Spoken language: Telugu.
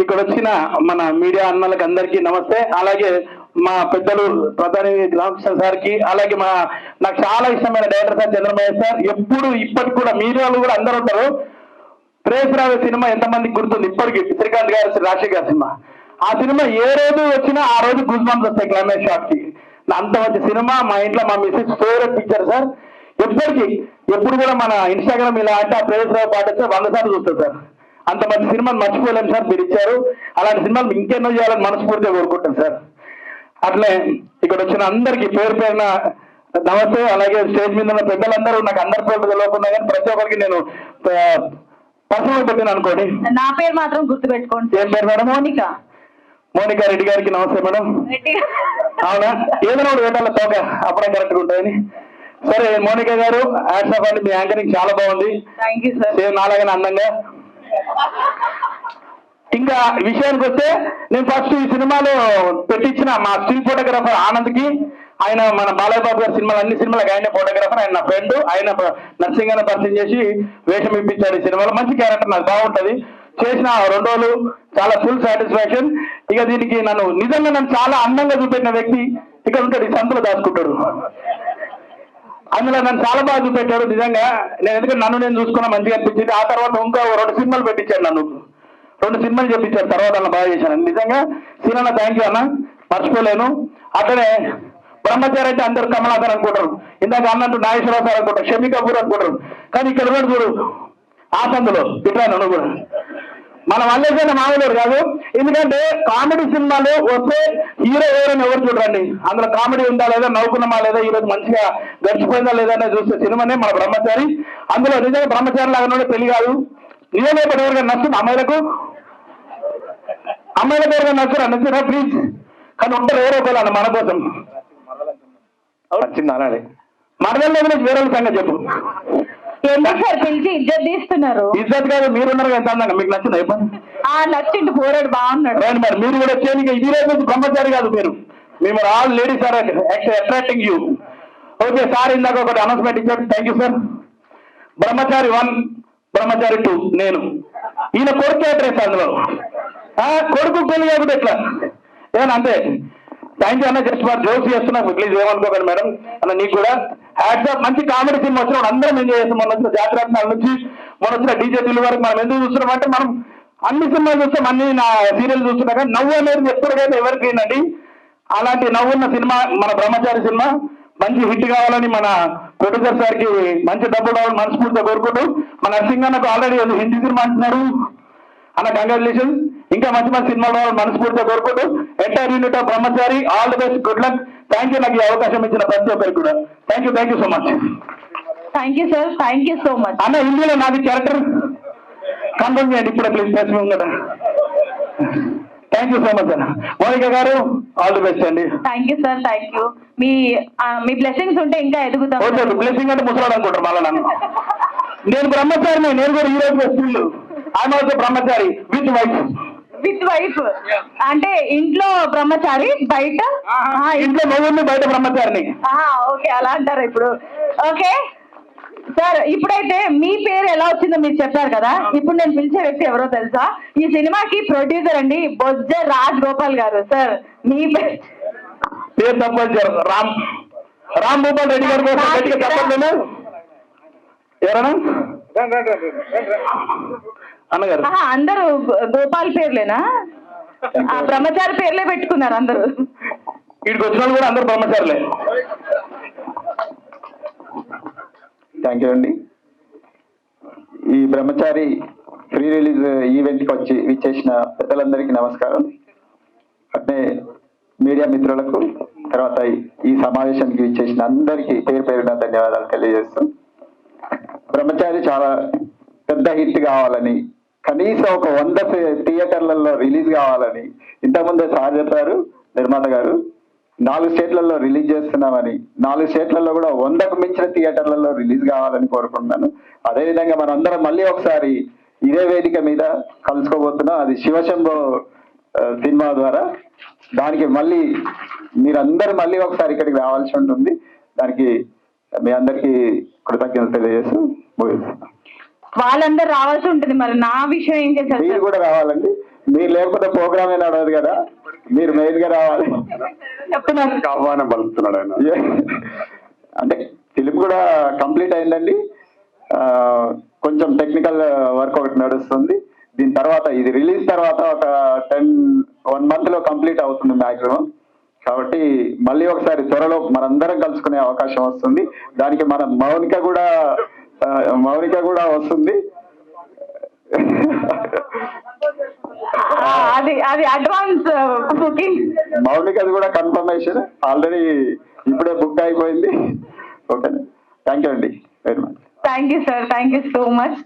ఇక్కడ వచ్చిన మన మీడియా అన్నలకు అందరికీ నమస్తే. అలాగే మా పెద్దలు ప్రధాని రామకృష్ణ సార్కి, అలాగే నాకు చాలా ఇష్టమైన డైరెక్టర్ సార్ చంద్రమయ్య సార్. ఎప్పుడు ఇప్పటికి కూడా మీడియాలో కూడా అందరూ ఉంటారు. ప్రేస్ రావే సినిమా ఎంతమందికి గుర్తుంది ఇప్పటికి, శ్రీకాంత్ గారు రాజశేఖర్ గారి సినిమా. ఆ సినిమా ఏ రోజు వచ్చినా ఆ రోజు గూస్ బంప్స్ వస్తాయి క్లైమాక్స్ షాట్ కి. అంత మంచి సినిమా. మా ఇంట్లో మా మిస్సెస్ ఫేవరెట్ పిక్చర్ సార్. ఎప్పటికీ ఎప్పుడు కూడా మన ఇన్స్టాగ్రామ్ ఇలా అంటే ఆ ప్రేస్ రావు పాట వస్తే 100 సార్లు చూస్తారు సార్. అంత మంచి సినిమాని మర్చిపోలేము సార్, మీరు ఇచ్చారు. అలాంటి సినిమాలు ఇంకెన్నో చేయాలని మనస్ఫూర్తిగా కోరుకుంటాను సార్. అట్లే ఇక్కడ వచ్చిన అందరికీ పేరు పేరున నమస్తే. అలాగే స్టేజ్ మీద ఉన్న పెద్దలందరూ నాకు అందరి పేర్లు తెలియకుండా కానీ ప్రతి ఒక్కరికి నేను పర్సనల్ పెట్టాను అనుకోండి. నా పేరు మాత్రం గుర్తుపెట్టుకోండి. ఏం పేరు మేడం? మోనికా రెడ్డి గారికి నమస్తే మేడం. అవునా, ఏదైనా ఒకటి పెట్టాల తోక, అప్పుడే కరెక్ట్గా ఉంటాయని. సరే మోనికా గారు, హ్యాట్స్ ఆఫ్ అండి, మీ యాంకరింగ్ చాలా బాగుంది. సేమ్ నాలాగానే అందంగా. ఇంకా విషయానికి వస్తే, నేను ఫస్ట్ ఈ సినిమాలో పెట్టించిన మా స్టిల్ ఫోటోగ్రాఫర్ ఆనంద్కి, ఆయన మన బాలయ్య బాబు గారి సినిమాలు అన్ని సినిమాలకు ఆయనే ఫోటోగ్రాఫర్, ఆయన నా ఫ్రెండ్. ఆయన నర్సింగ్ అని పరిచయం చేసి వేషం ఇప్పించాడు ఈ సినిమాలో. మంచి క్యారెక్టర్, నాకు బాగుంటది. చేసిన 2 రోజులు చాలా ఫుల్ సాటిస్ఫాక్షన్. ఇక దీనికి నిజంగా చాలా అందంగా చూపెట్టిన వ్యక్తి ఇక్కడ ఉంటాడు, ఈ సంతలో దాచుకుంటాడు. అందులో నన్ను చాలా బాగా చూపెట్టాడు నిజంగా. నేను ఎందుకంటే నేను చూసుకున్నా, మంచిగా అనిపించింది. ఆ తర్వాత ఇంకా 2 సినిమాలు పెట్టించాడు, నన్ను 2 సినిమాలు చెప్పించాడు. తర్వాత అన్న బాగా చేశాను నిజంగా. సీనన్న థ్యాంక్ యూ అన్న, మర్చిపోలేను. అట్లనే బ్రహ్మచారి అంటే అందరు కమలాకర్ అనుకుంటారు, ఇందాక అన్నట్టు నాగేశ్వరరావు సార్ అనుకుంటారు, షమీ కపూర్ అనుకుంటారు. కానీ ఇక్కడ కూడా చూడు ఆ సందులో ఇట్లాను నువ్వు కూడా మన వల్లేసైనా మామూలు కాదు. ఎందుకంటే కామెడీ సినిమాలు వస్తే హీరో ఎవరైనా ఎవరు చూడండి, అందులో కామెడీ ఉందా లేదా, నవ్వుకున్నామా లేదా, ఈరోజు మంచిగా గడిచిపోయిందా లేదా అనేది చూస్తే సినిమానే మన బ్రహ్మచారి. అందులో నిజంగా బ్రహ్మచారి లాగా పెళ్లి కాదు. నిజంగా ఇప్పుడు ఎవరికైనా నచ్చుతుంది అమ్మాయిలకు ఎవరికైనా నచ్చురా ప్లీజ్. కానీ ఉంటారు ఎవరో ఒకళ్ళు మన కోసం నచ్చింది అనాలి. మరదల గురించి వేరే సంగతి చెప్పు. పిలిచి ఇజ్జత్ తీస్తున్నారు. ఇజ్జత్ కాదు, మీరున్నారు ఎంత అందంగా. మీకు నచ్చింది అయిపోయింది. నచ్చింది, పోరాడు బాగున్నాడు. మరి మీరు కూడా వచ్చేది ఇది రోజు బ్రహ్మచారి కాదు, మేము all ladies are attracting you. Okay sir, ఇందాక ఒకటి అనౌన్స్మెంట్ ఇచ్చారు, థ్యాంక్ యూ సార్. బ్రహ్మచారి 1, బ్రహ్మచారి 2 నేను. ఈయన కొడుకు అడ్రస్ అందులో కొడుకు పెళ్లి కాకుండా ఎట్లా ఏమన్నా అంతే. థ్యాంక్ యూ అన్న, జస్ట్ ఫర్ జోక్స్ చేస్తున్నా, ప్లీజ్ ఏమనుకోకండి మేడం అన్న. నీకు కూడా హ్యాట్స్ ఆఫ్. మంచి కామెడీ సినిమా వచ్చినప్పుడు అందరం ఎంజాయ్ చేస్తాం. మొన్న వచ్చిన జాతరత్నాల నుంచి మొన్న వచ్చిన డీజే దిల్ వరకు మనం ఎందుకు చూస్తున్నాం అంటే, మనం అన్ని సినిమాలు చూస్తాం, అన్ని నా సీరియల్ చూస్తున్నా కానీ నవ్వు అనేది ఎప్పటికైనా ఎవరికి ఏంటండి. అలాంటి నవ్వున్న సినిమా మన బ్రహ్మచారి సినిమా మంచి హిట్ కావాలని మన ప్రొడ్యూసర్ సార్కి మంచి డబ్బులు కావాలని మనస్ఫూర్తిగా కోరుకుంటూ, మన నర్సింగ్ అన్నకు ఆల్రెడీ హిందీ సినిమా అంటున్నారు అన్న, కంగ్రాచులేషన్. ఇంకా మంచి మంచి సినిమాలు కావాలని మనస్ఫూర్తిగా కోరుకుంటూ, entire unit of Brahmachari all the best, good luck. Thank you నాకు ఈ అవకాశం ఇచ్చిన ప్రతి ఒక్కరికి కూడా thank you so much. Thank you sir, thank you so much. అన్న హిందీలో నాది క్యారెక్టర్ కన్ఫర్మ్ చేయండి ఇప్పుడే ప్లీజ్, ప్రెస్ కదా. థ్యాంక్ యూ సో మచ్ అన్న. మోనికా గారు ఆల్ ది బెస్ట్ అండి. Thank you sir, thank you. Me blessings ఉంటే ఇంకా ఎదుగుతాం. ఓకే, బ్లెస్సింగ్ అంటే ముసలాడు అనుకుంటారు మళ్ళీ నన్ను. నేను బ్రహ్మచారిని, నేను కూడా ఈ రోజు school I'm also Brahmachari with wife. అంటే ఇంట్లో బ్రహ్మచారి, బయట ఇంట్లో మొగుడిని, బయట బ్రహ్మచారిని. ఓకే, అలా అంటారా ఇప్పుడు? ఓకే సార్, ఇప్పుడైతే మీ పేరు ఎలా వచ్చిందో మీరు చెప్పారు కదా. ఇప్పుడు నేను పిలిచే వ్యక్తి ఎవరో తెలుసా? ఈ సినిమాకి ప్రొడ్యూసర్ అండి, బొజ్జ రాజ్ గోపాల్ గారు. సార్ మీ పేరు తప్పనిసరి రామ్ భూపాల్ రెడ్డి గారు కోసం చెప్పండి. ఎవరన్నా అన్నగారు అందరూ గోపాల్ పేర్లేనా? బ్రహ్మచారి పేర్లే పెట్టుకున్నారు అందరూ. వీడికి వచ్చిన వాళ్ళు కూడా అందరూ బ్రహ్మచారులే. థ్యాంక్ యూ అండి. ఈ బ్రహ్మచారి ప్రీ రిలీజ్ ఈవెంట్కి వచ్చి విచ్చేసిన పెద్దలందరికీ నమస్కారం. అట్నే మీడియా మిత్రులకు, తర్వాత ఈ సమావేశానికి విచ్చేసిన అందరికీ పేరు పేరున ధన్యవాదాలు తెలియజేస్తాం. బ్రహ్మచారి చాలా పెద్ద హిట్ కావాలని, కనీసం ఒక 100 థియేటర్లలో రిలీజ్ కావాలని ఇంతకుముందే సార్ చెప్పారు నిర్మాత గారు. 4 స్టేట్లలో రిలీజ్ చేస్తున్నామని, 4 స్టేట్లలో కూడా 100కు మించిన థియేటర్లలో రిలీజ్ కావాలని కోరుకుంటున్నాను. అదేవిధంగా మనందరం మళ్ళీ ఒకసారి ఇదే వేదిక మీద కలుసుకోబోతున్నాం, అది శివశంభో సినిమా ద్వారా. దానికి మళ్ళీ మీరందరూ మళ్ళీ ఒకసారి ఇక్కడికి రావాల్సి ఉంటుంది. దానికి మీ అందరికీ కృతజ్ఞతలు తెలియజేస్తూ ముగిస్తున్నాం. వాళ్ళందరూ రావాల్సి ఉంటుంది. మరి నా విషయం ఏం చేశారు? మీరు కూడా రావాలండి. మీరు లేకపోతే ప్రోగ్రామే నడవదు కదా, మీరు మెయిన్ గా రావాలి. చెప్తున్నారు. ఆహ్వానం పలుకుతున్నాడు ఆయన. అంటే ఫిలిం కూడా కంప్లీట్ అయిందండి. కొంచెం టెక్నికల్ వర్క్ ఒకటి నడుస్తుంది. దీని తర్వాత ఇది రిలీజ్ తర్వాత ఒక 1 month లో కంప్లీట్ అవుతుంది మ్యాక్సిమం. కాబట్టి మళ్ళీ ఒకసారి త్వరలో మనందరం కలుసుకునే అవకాశం వస్తుంది. దానికి మన మౌనిక కూడా వస్తుంది. అది అడ్వాన్స్ బుకింగ్. మౌనికది కూడా కన్ఫర్మేషన్ ఆల్రెడీ ఇప్పుడే బుక్ అయిపోయింది. ఓకే, థ్యాంక్ యూ అండి very much. Thank you sir, thank you so much.